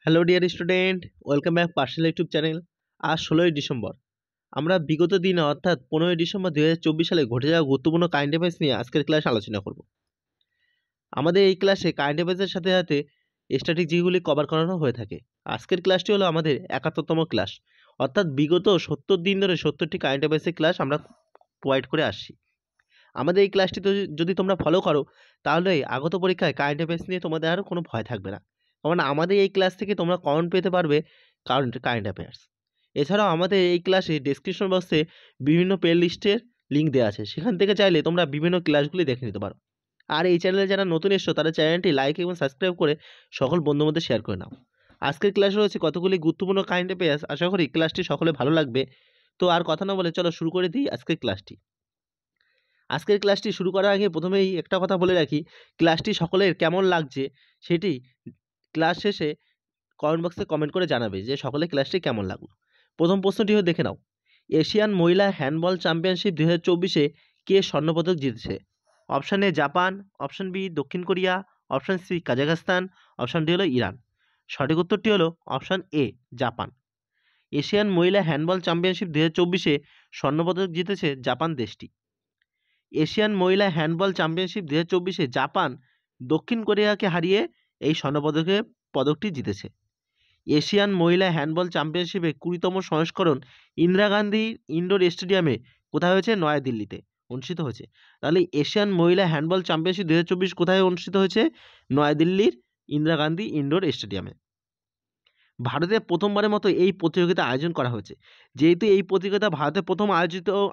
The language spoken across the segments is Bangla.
Hello dear student, welcome back personal YouTube channel. আজ 16ই ডিসেম্বর। আমরা বিগত দিনে অর্থাৎ 15ই ডিসেম্বর 2024 সালে ঘটে যাওয়া গুরুত্বপূর্ণ কারেন্ট অ্যাফেয়ার্স নিয়ে আজকের ক্লাসে আলোচনা করব। আমাদের এই ক্লাসে কারেন্ট অ্যাফেয়ার্সের সাথে সাথে স্ট্র্যাটেজিগুলি কভার করানো হয়ে থাকে। আজকের ক্লাসটি হলো আমাদের 71তম ক্লাস, অর্থাৎ বিগত 70 দিন ধরে 70টি কারেন্ট অ্যাফেয়ার্সের ক্লাস আমরা প্রোভাইড করে আসছি। আমাদের এই ক্লাসটি যদি তোমরা ফলো করো, তাহলে আগত পরীক্ষায় কারেন্ট অ্যাফেয়ার্স নিয়ে তোমাদের আর কোনো ভয় থাকবে না, কারণ আমাদের এই ক্লাস থেকে তোমরা কমন পেতে পারবে কারেন্ট অ্যাফেয়ার্স। এছাড়াও আমাদের এই ক্লাসে ডেসক্রিপশন বক্সে বিভিন্ন প্লে লিস্টের লিঙ্ক দেওয়া আছে, সেখান থেকে চাইলে তোমরা বিভিন্ন ক্লাসগুলি দেখে নিতে পারো। আর এই চ্যানেলে যারা নতুন এসছো তারা চ্যানেলটি লাইক এবং সাবস্ক্রাইব করে সকল বন্ধুর মধ্যে শেয়ার করে নাও। আজকের ক্লাসে রয়েছে কতগুলি গুরুত্বপূর্ণ কারেন্ট অ্যাফেয়ার্স, আশা করি ক্লাসটি সকলে ভালো লাগবে। তো আর কথা না বলে চলো শুরু করে দিই আজকের ক্লাসটি। আজকের ক্লাসটি শুরু করার আগে প্রথমেই একটা কথা বলে রাখি, ক্লাসটি সকলের কেমন লাগছে সেটি ক্লাস শেষে কমেন্ট বক্সে কমেন্ট করে জানাবে যে সকলে ক্লাসটি কেমন লাগলো। প্রথম প্রশ্নটিও দেখে নাও। এশিয়ান মহিলা হ্যান্ডবল চ্যাম্পিয়নশিপ 2024-এ কে স্বর্ণপদক জিতেছে? Option A Japan, option B দক্ষিণ Korea, option C Kazakhstan, option D হলো ইরান। সঠিক উত্তরটি হলো অপশান এ জাপান। এশিয়ান মহিলা হ্যান্ডবল চ্যাম্পিয়নশিপ 2024-এ স্বর্ণপদক জিতেছে জাপান দেশটি। এশিয়ান মহিলা হ্যান্ডবল চ্যাম্পিয়নশিপ 2024-এ জাপান দক্ষিণ কোরিয়াকে হারিয়ে এই পদকটি জিতেছে। এশিয়ান মহিলা হ্যান্ডবল চ্যাম্পিয়নশিপে 20তম সংস্করণ ইন্দিরা গান্ধী ইনডোর স্টেডিয়ামে কোথায় হয়েছে? নয়াদিল্লিতে অনুষ্ঠিত হয়েছে। তাহলে এশিয়ান মহিলা হ্যান্ডবল চ্যাম্পিয়নশিপ 2024 কোথায় অনুষ্ঠিত হয়েছে? নয়াদিল্লির ইন্দিরা গান্ধী ইনডোর স্টেডিয়ামে। ভারতে প্রথমবারের মতো এই প্রতিযোগিতা আয়োজন করা হয়েছে। যেহেতু এই প্রতিযোগিতা ভারতে প্রথম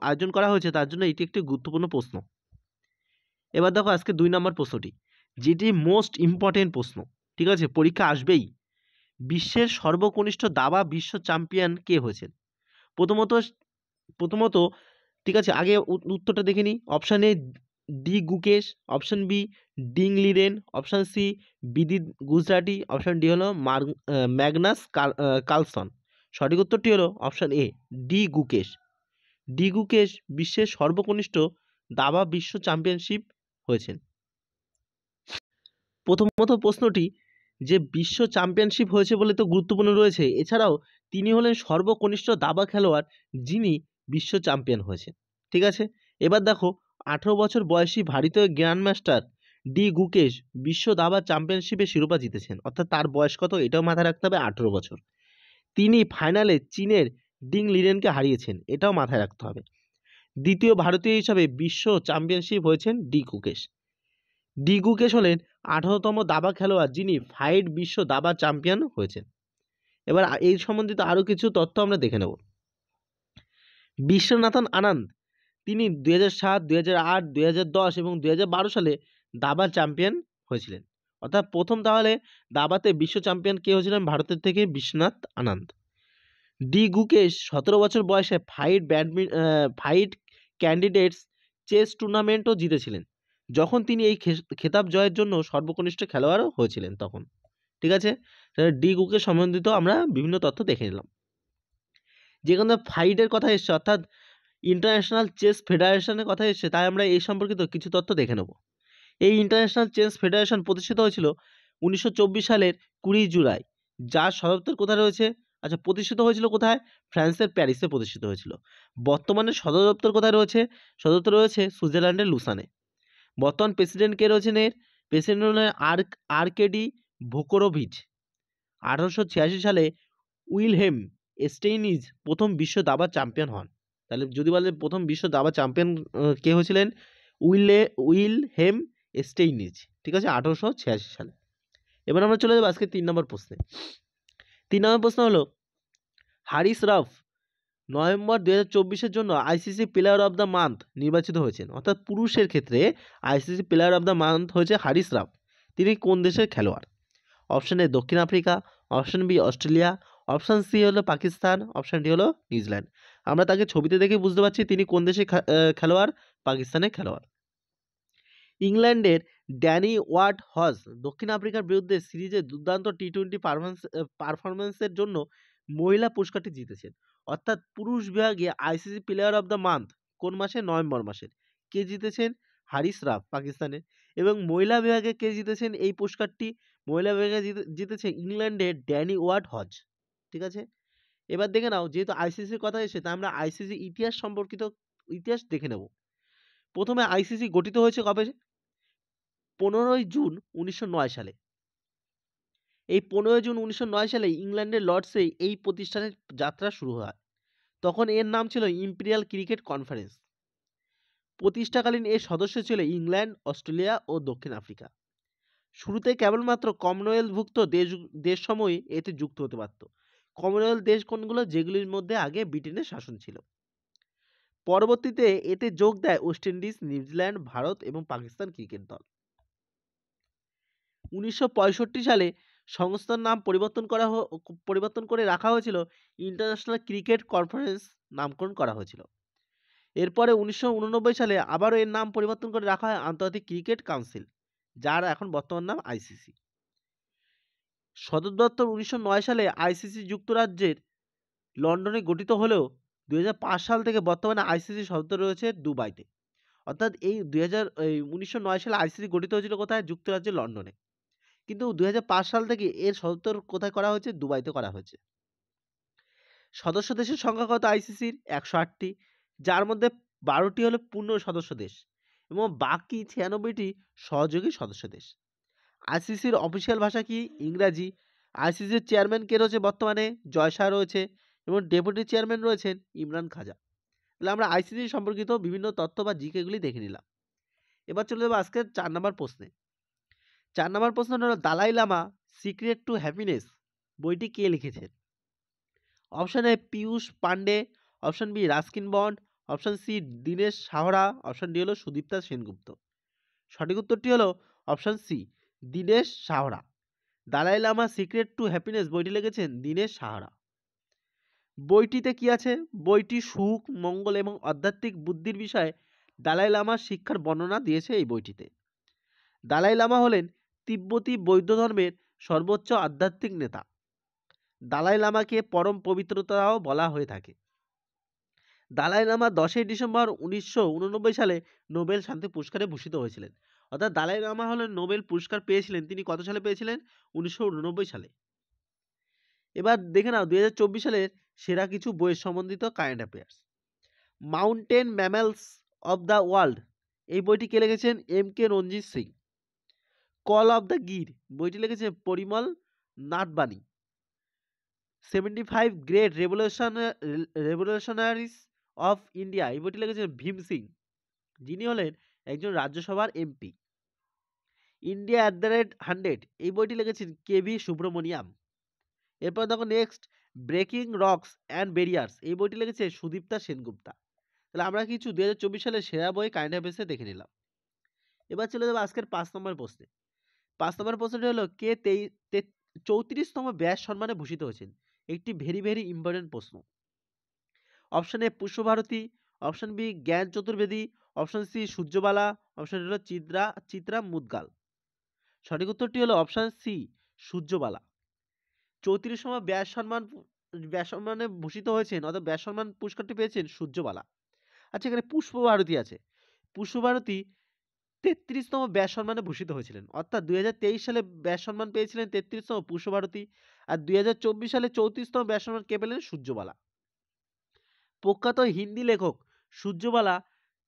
আয়োজন করা হয়েছে, তার জন্য এটি একটি গুরুত্বপূর্ণ প্রশ্ন। এবার দেখো আজকে 2 নম্বর প্রশ্নটি, যেটি মোস্ট ইম্পর্টেন্ট প্রশ্ন, ঠিক আছে, পরীক্ষা আসবেই। বিশ্বের সর্বকনিষ্ঠ দাবা বিশ্ব চ্যাম্পিয়ন কে হয়েছেন? প্রথমত ঠিক আছে, আগে উত্তরটা দেখে নিই। Option A D Gukesh, option B Ding Liren, option C Vidit Gujrathi, option D হলো ম্যাগনাস কার্লসন। সঠিক উত্তরটি হলো option A D Gukesh. D Gukesh বিশ্বের সর্বকনিষ্ঠ দাবা বিশ্ব চ্যাম্পিয়নশিপ হয়েছেন। প্রথমত প্রশ্নটি যে বিশ্ব চ্যাম্পিয়নশিপ হয়েছে বলে তো গুরুত্বপূর্ণ রয়েছে, এছাড়াও তিনি হলেন সর্বকনিষ্ঠ দাবা খেলোয়াড় যিনি বিশ্ব চ্যাম্পিয়ন হয়েছেন। ঠিক আছে, এবার দেখো 18 বছর বয়সী ভারতীয় গ্র্যান্ডমাস্টার ডি গুকেশ বিশ্ব দাবা চ্যাম্পিয়নশিপে শিরোপা জিতেছেন, অর্থাৎ তার বয়স কত এটাও মাথায় রাখতে হবে, 18 বছর। তিনি ফাইনালে চীনের ডিং লিরেনকে হারিয়েছেন, এটাও মাথায় রাখতে হবে। দ্বিতীয় ভারতীয় হিসাবে বিশ্ব চ্যাম্পিয়নশিপ হয়েছেন ডি গুকেশ। ডি গুকেশ হলেন 18তম দাবা খেলোয়াড় যিনি ফাইড বিশ্ব দাবা চ্যাম্পিয়ন হয়েছেন। এবার এই সম্বন্ধিত আরও কিছু তথ্য আমরা দেখে নেব। বিশ্বনাথন আনন্দ তিনি 2007, 2008, 2010 এবং 2012 সালে দাবা চ্যাম্পিয়ন হয়েছিলেন, অর্থাৎ প্রথম তাহলে দাবাতে বিশ্ব চ্যাম্পিয়ন কে হয়েছিলেন? ভারতের থেকে বিশ্বনাথ আনন্দ। ডি গুকেশ 17 বছর বয়সে ফাইড ক্যান্ডিডেটস চেস টুর্নামেন্টও জিতেছিলেন, যখন তিনি এই খেতাব জয়ের জন্য সর্বকনিষ্ঠ খেলোয়াড়ও হয়েছিলেন তখন। ঠিক আছে, ডি গুকেশ সম্বন্ধিত আমরা বিভিন্ন তথ্য দেখে নিলাম। যেখানে ফাইডের কথা এসছে, অর্থাৎ ইন্টারন্যাশনাল চেস ফেডারেশনের কথা এসছে, তাই আমরা এই সম্পর্কিত কিছু তথ্য দেখে নেব। এই ইন্টারন্যাশনাল চেস ফেডারেশন প্রতিষ্ঠিত হয়েছিল 1924 সালের 20 জুলাই। যার সদর দপ্তর কোথায় রয়েছে? আচ্ছা, প্রতিষ্ঠিত হয়েছিল কোথায়? ফ্রান্সের প্যারিসে প্রতিষ্ঠিত হয়েছিল। বর্তমানে সদর দপ্তর কোথায় রয়েছে? সদর দপ্তর রয়েছে সুইজারল্যান্ডের লুসানে। বর্তমান প্রেসিডেন্ট কে রয়েছেন? এর প্রেসিডেন্ট হলেন আরকেডি ভোকোরোভিচ। 1886 সালে উইলহেম স্টেইনিজ প্রথম বিশ্ব দাবা চ্যাম্পিয়ন হন। তাহলে যদি বলে প্রথম বিশ্ব দাবা চ্যাম্পিয়ন কে হয়েছিলেন? উইলহেম স্টেইনিজ। ঠিক আছে, 1886 সালে। এবার আমরা চলে যাবো আজকে 3 নম্বর প্রশ্নে। 3 নম্বর প্রশ্ন হলো, হারিস রাফ নভেম্বর 2024-এর জন্য ICC player of the month নির্বাচিত হয়েছেন, অর্থাৎ পুরুষের ক্ষেত্রে ICC player of the month হয়েছে হারিস রাফ। তিনি কোন দেশের খেলোয়াড়? অপশান এ দক্ষিণ Africa, option B Australia, option C হলো পাকিস্তান, অপশান ডি হলো নিউজিল্যান্ড। আমরা তাকে ছবিতে দেখে বুঝতে পারছি তিনি কোন দেশের খেলোয়াড়, পাকিস্তানের খেলোয়াড়। ইংল্যান্ডের ড্যানি ওয়ার্ড হজ দক্ষিণ আফ্রিকার বিরুদ্ধে সিরিজে দুর্দান্ত টি-20 পারফরমেন্সের জন্য মহিলা পুরস্কারটি জিতেছেন, অর্থাৎ পুরুষ বিভাগে ICC player of the month কোন মাসে? নভেম্বর মাসের। কে জিতেছেন? হারিস রাফ পাকিস্তানের। এবং মহিলা বিভাগে কে জিতেছেন এই পুরস্কারটি? মহিলা বিভাগে জিতেছে ইংল্যান্ডের ড্যানি ওয়ার্ড হজ। ঠিক আছে, এবার দেখে নাও, যেহেতু আইসিসির কথা এসে, তাই আমরা আইসিসি ইতিহাস সম্পর্কিত ইতিহাস দেখে নেব। প্রথমে আইসিসি গঠিত হয়েছে কবে? 15 জুন 1909 সালে। এই 15 জুন 1909 সালে ইংল্যান্ডের লর্ডসে এই প্রতিষ্ঠানের যাত্রা শুরু হয়। তখন এর নাম ছিল ইম্পেরিয়াল ক্রিকেট কনফারেন্স। প্রতিষ্ঠাকালীন এর সদস্য ছিল ইংল্যান্ড, অস্ট্রেলিয়া ও দক্ষিণ আফ্রিকা। শুরুতে কেবলমাত্র কমনওয়েলথভুক্ত দেশসমূহই এতে যুক্ত হতে পারত। কমনওয়েলথ দেশ কোনগুলো? যেগুলির মধ্যে আগে ব্রিটেনের শাসন ছিল। পরবর্তীতে এতে যোগ দেয় ওয়েস্ট ইন্ডিজ, নিউজিল্যান্ড, ভারত এবং পাকিস্তান ক্রিকেট দল। 1965 সালে সংস্থার নাম পরিবর্তন করে রাখা হয়েছিল ইন্টারন্যাশনাল ক্রিকেট কনফারেন্স নামকরণ করা হয়েছিল। এরপরে 1989 সালে আবারও এর নাম পরিবর্তন করে রাখা হয় আন্তর্জাতিক ক্রিকেট কাউন্সিল, যার এখন বর্তমান নাম আইসিসি। সদর দপ্তর 1909 সালে আইসিসি যুক্তরাজ্যের লন্ডনে গঠিত হলেও 2005 সাল থেকে বর্তমানে আইসিসি সদর রয়েছে দুবাইতে। অর্থাৎ এই 1909 সালে আইসিসি গঠিত হয়েছিল কোথায়? যুক্তরাজ্যের লন্ডনে। কিন্তু 2005 সাল থেকে এর সদর কোথায় করা হয়েছে? দুবাইতে করা হয়েছে। সদস্য দেশের সংখ্যা কত আইসিসির? 108টি, যার মধ্যে 12টি হলো পূর্ণ সদস্য দেশ এবং বাকি 96টি সহযোগী সদস্য দেশ। আইসিসির অফিসিয়াল ভাষা কি? ইংরাজি। আইসিসির চেয়ারম্যান কে রয়েছে বর্তমানে? জয় শাহ রয়েছে এবং ডেপুটি চেয়ারম্যান রয়েছেন ইমরান খাজা। তাহলে আমরা আইসিসি সম্পর্কিত বিভিন্ন তথ্য বা জিকেগুলি দেখে নিলাম। এবার চলে যাবো আজকের 4 নম্বর প্রশ্নে। 4 নম্বর প্রশ্নটা হলো Dalai Lama secret to happiness বইটি কে লিখেছেন? Option A Piyush Pandey, option B Ruskin Bond, option C Dinesh Sahra, option D হলো সুদীপ্তা সেনগুপ্ত। সঠিক উত্তরটি হলো option C Dinesh Sahra. Dalai Lama secret to happiness বইটি লিখেছেন দীনেশ সাহরা। বইটিতে কি আছে? বইটি সুখ, মঙ্গল এবং আধ্যাত্মিক বুদ্ধির বিষয়ে দালাই লামার শিক্ষার বর্ণনা দিয়েছে এই বইটিতে। দালাই লামা হলেন তিব্বতী বৌদ্ধ ধর্মের সর্বোচ্চ আধ্যাত্মিক নেতা। দালাই লামাকে পরম পবিত্রতাও বলা হয়ে থাকে। দালাই লামা 10 ডিসেম্বর 1989 সালে নোবেল শান্তি পুরস্কারে ভূষিত হয়েছিলেন। অর্থাৎ দালাই লামা হলেন নোবেল পুরস্কার পেয়েছিলেন, তিনি কত সালে পেয়েছিলেন? 1989 সালে। এবার দেখে নাও 2024 সালের সেরা কিছু বইয়ের সম্বন্ধিত current affairs. Mountain mammals of the world এই বইটি কে লিখেছেন? M K. Ranjit Singh. Call of the Gir বইটি লিখেছে Parimal Nathwani. 75 great revolutionaries of India এই বইটি লিখেছেন ভীম সিং, যিনি হলেন একজন রাজ্যসভার MP. India at the rate 100 এই বইটি লিখেছেন কে.ভি. সুব্রমণিয়াম। এরপর দেখো next breaking rocks and barriers এই বইটি লিখেছে সুদীপ্তা সেনগুপ্তা। তাহলে আমরা কিছু 2024 সালের সেরা বই কারেন্ট অ্যাফেয়ার্সে দেখে নিলাম। এবার চলে যাবো আজকের 5 নম্বর প্রশ্নে। 5 নম্বর প্রশ্নটি হলো কে 34তম ব্যাস সম্মানে ভূষিত হয়েছেন? একটি ভেরি ইম্পর্টেন্ট প্রশ্ন। Option A Pushpa Bharati, option B Gyan Chaturvedi, option C Suryabala, option D হলো চিত্রা মুদগাল। সঠিক উত্তরটি হলো অপশন সি সূর্যবালা। 34তম ব্যাস সম্মানে ভূষিত হয়েছেন, অর্থাৎ ব্যাস সম্মান পুরস্কারটি পেয়েছেন সূর্যবালা। আচ্ছা, এখানে পুষ্পভারতী আছে। পুষ্পভারতী 33তম ব্যাস সম্মানে ভূষিত হয়েছিলেন, অর্থাৎ 2023 সালে ব্যাস সম্মান পেয়েছিলেন 33তম পুষ্পভারতী, আর 2024 সালে 34তম ব্যাস সম্মান কে পেলেন? সূর্যবালা। প্রখ্যাত হিন্দি লেখক সূর্যবালা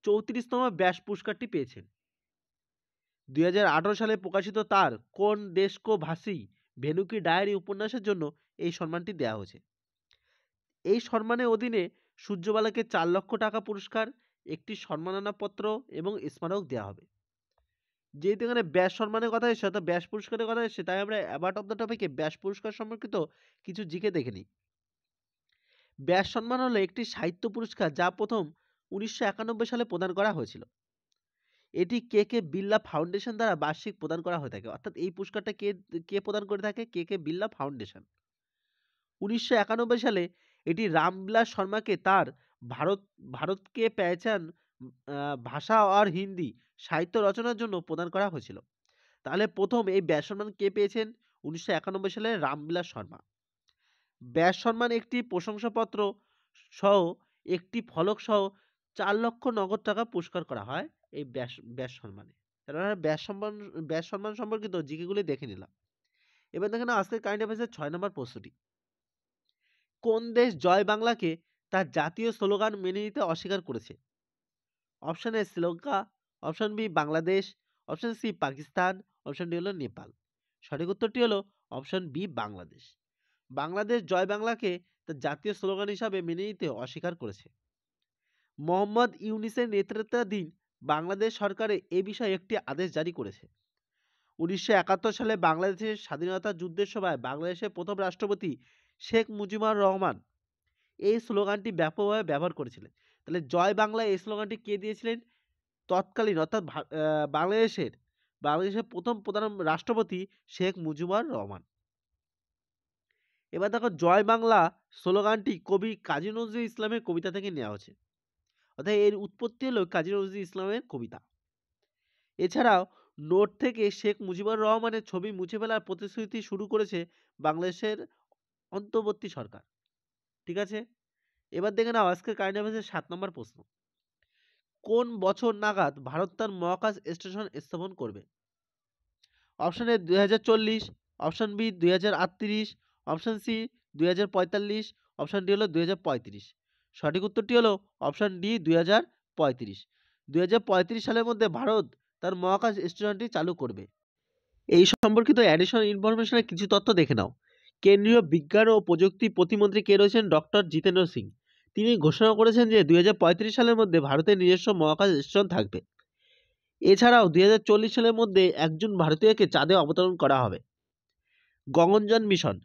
34তম ব্যাস পুরস্কারটি পেয়েছেন। 2018 সালে প্রকাশিত তার কোন দেশ কো ভাসি ভেনু কি ডায়েরি উপন্যাসের জন্য এই সম্মানটি দেওয়া হয়েছে। এই সম্মানের অধীনে সূর্যবালাকে 4 লক্ষ টাকা পুরস্কার, একটি সম্মাননাপত্র এবং স্মারক দেওয়া হবে। যেহেতু এখানে ব্যাস সম্মানের কথা এসেছে, অর্থাৎ ব্যাস পুরস্কারের কথা এসেছে, তাই আমরা অ্যাবার্ট অফ দ্য টপিকে ব্যাস পুরস্কার সম্পর্কিত কিছু জিকে দেখে নিই। ব্যাস সম্মান হলো একটি সাহিত্য পুরস্কার যা প্রথম 1991 সালে প্রদান করা হয়েছিল। এটি কে কে বিড়লা ফাউন্ডেশন দ্বারা বার্ষিক প্রদান করা হয়ে থাকে। অর্থাৎ এই পুরস্কারটা কে প্রদান করে থাকে? কে কে বিড়লা ফাউন্ডেশন। 1991 সালে এটি রামবিলাস শর্মাকে তার ভারতকে পেহচান ভাষা আর হিন্দি সাহিত্য রচনার জন্য প্রদান করা হয়েছিল। তাহলে প্রথম এই ব্যাস সম্মান কে পেয়েছেন? 1991 সালে রামবিলাস শর্মা। ব্যাস সম্মান একটি প্রশংসাপত্র সহ একটি ফলক সহ 4 লক্ষ নগদ টাকা পুরস্কার করা হয় এই ব্যাস সম্মানে। তাহলে আমরা ব্যাস সম্মান সম্পর্কিত জিকেগুলি দেখে নিলাম। এবার দেখেন আজকের কারেন্ট অ্যাফেয়ার্সের 6 নম্বর প্রশ্নটি, কোন দেশ জয় বাংলাকে তার জাতীয় স্লোগান মেনে নিতে অস্বীকার করেছে? Option A Sri Lanka, option B Bangladesh, option C Pakistan, option D হলো নেপাল। সঠিক উত্তরটি হলো অপশন বি বাংলাদেশ। বাংলাদেশ জয় বাংলাকে তার জাতীয় স্লোগান হিসাবে মেনে নিতে অস্বীকার করেছে। মোহাম্মদ ইউনিসের নেতৃত্বাধীন বাংলাদেশ সরকারে এ বিষয়ে একটি আদেশ জারি করেছে। 1971 সালে বাংলাদেশের স্বাধীনতা যুদ্ধের সময় বাংলাদেশের প্রথম রাষ্ট্রপতি শেখ মুজিবুর রহমান এই স্লোগানটি ব্যাপকভাবে ব্যবহার করেছিলেন। তাহলে জয় বাংলা এই স্লোগানটি কে দিয়েছিলেন? তৎকালীন অর্থাৎ বাংলাদেশের প্রথম প্রধান রাষ্ট্রপতি শেখ মুজিবুর রহমান। এবার দেখো জয় বাংলা স্লোগানটি কবি কাজী নজরুল ইসলামের কবিতা থেকে নেওয়া হয়েছে, অর্থাৎ এর উৎপত্তি হলো কাজী নজরুল ইসলামের কবিতা। এছাড়াও নোট থেকে শেখ মুজিবুর রহমানের ছবি মুছে ফেলার প্রতিশ্রুতি শুরু করেছে বাংলাদেশের অন্তর্বর্তী সরকার। ঠিক আছে, এবার দেখে নাও আজকের কারেন্ট অ্যাফেয়ার্সের 7 নম্বর প্রশ্ন, কোন বছর নাগাদ ভারত তার মহাকাশ স্টেশন স্থাপন করবে? Option A 2040, option B 2038, option C 2045, option D হলো 2035। সঠিক উত্তরটি হলো অপশন ডি 2035। 2035 সালের মধ্যে ভারত তার মহাকাশ স্টেশনটি চালু করবে। এই সম্পর্কিত অ্যাডিশনাল ইনফরমেশনের কিছু তথ্য দেখে নাও। কেন্দ্রীয় বিজ্ঞান ও প্রযুক্তি প্রতিমন্ত্রী কে রয়েছেন? ডক্টর জিতেন্দ্র সিং। তিনি ঘোষণা করেছেন যে 2035 সালের মধ্যে ভারতের নিজস্ব মহাকাশ স্টেশন থাকবে। এছাড়াও 2040 সালের মধ্যে একজন ভারতীয়কে চাঁদে অবতরণ করা হবে। গগনযান মিশন,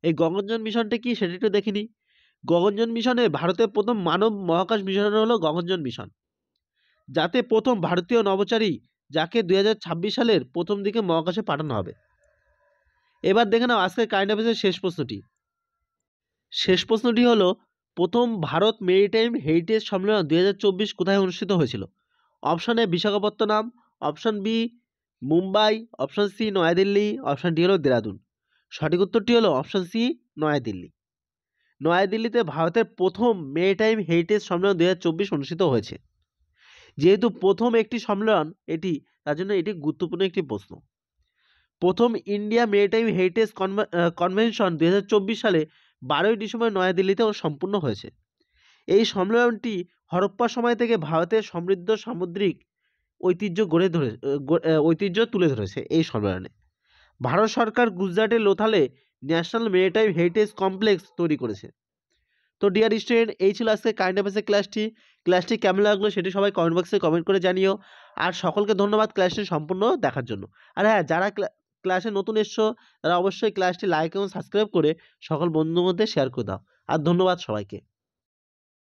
এই গগনযান মিশনটা কি সেটা একটু দেখে নিই। গগনযান মিশনে ভারতের প্রথম মানব মহাকাশ মিশন হলো গগনযান মিশন, যাতে প্রথম ভারতীয় নভোচারী যাকে 2026 সালের প্রথম দিকে মহাকাশে পাঠানো হবে। এবার দেখে নাও আজকের কারেন্ট অ্যাফেয়ার্সের শেষ প্রশ্নটি হলো, প্রথম ভারত মেরিটাইম হেরিটেজ সম্মেলন 2024 কোথায় অনুষ্ঠিত হয়েছিল? Option A Visakhapatnam, option B Mumbai, option C New Delhi, option D হলো দেরাদুন। সঠিক উত্তরটি হলো অপশন সি নয়াদিল্লি। নয়াদিল্লিতে ভারতের প্রথম মেরিটাইম হেরিটেজ সম্মেলন 2024 অনুষ্ঠিত হয়েছে। যেহেতু প্রথম একটি সম্মেলন এটি, তার জন্য এটি গুরুত্বপূর্ণ একটি প্রশ্ন। প্রথম ইন্ডিয়া মেরিটাইম হেরিটেজ কনভেনশন 2024 সালে 12ই ডিসেম্বর নয়াদিল্লিতে সম্পূর্ণ হয়েছে। এই সম্মেলনটি হরপ্পা সময় থেকে ভারতের সমৃদ্ধ সামুদ্রিক ঐতিহ্য তুলে ধরেছে। এই সম্মেলনে ভারত সরকার গুজরাটের লোথালে ন্যাশনাল মেরিটাইম হেরিটেজ কমপ্লেক্স তৈরি করেছে। তো ডিয়ার স্টুডেন্ট, এই ছিল আজকে কারেন্ট অ্যাফেয়ার্সের ক্লাসটি কেমন লাগলো সেটি সবাই কমেন্ট বক্সে কমেন্ট করে জানিও। আর সকলকে ধন্যবাদ ক্লাসটি সম্পূর্ণ দেখার জন্য। আর হ্যাঁ, যারা ক্লাসে নতুন এসছো তারা অবশ্যই ক্লাসটি লাইক এবং সাবস্ক্রাইব করে সকল বন্ধুদের মধ্যে শেয়ার করে দাও। আর ধন্যবাদ সবাইকে।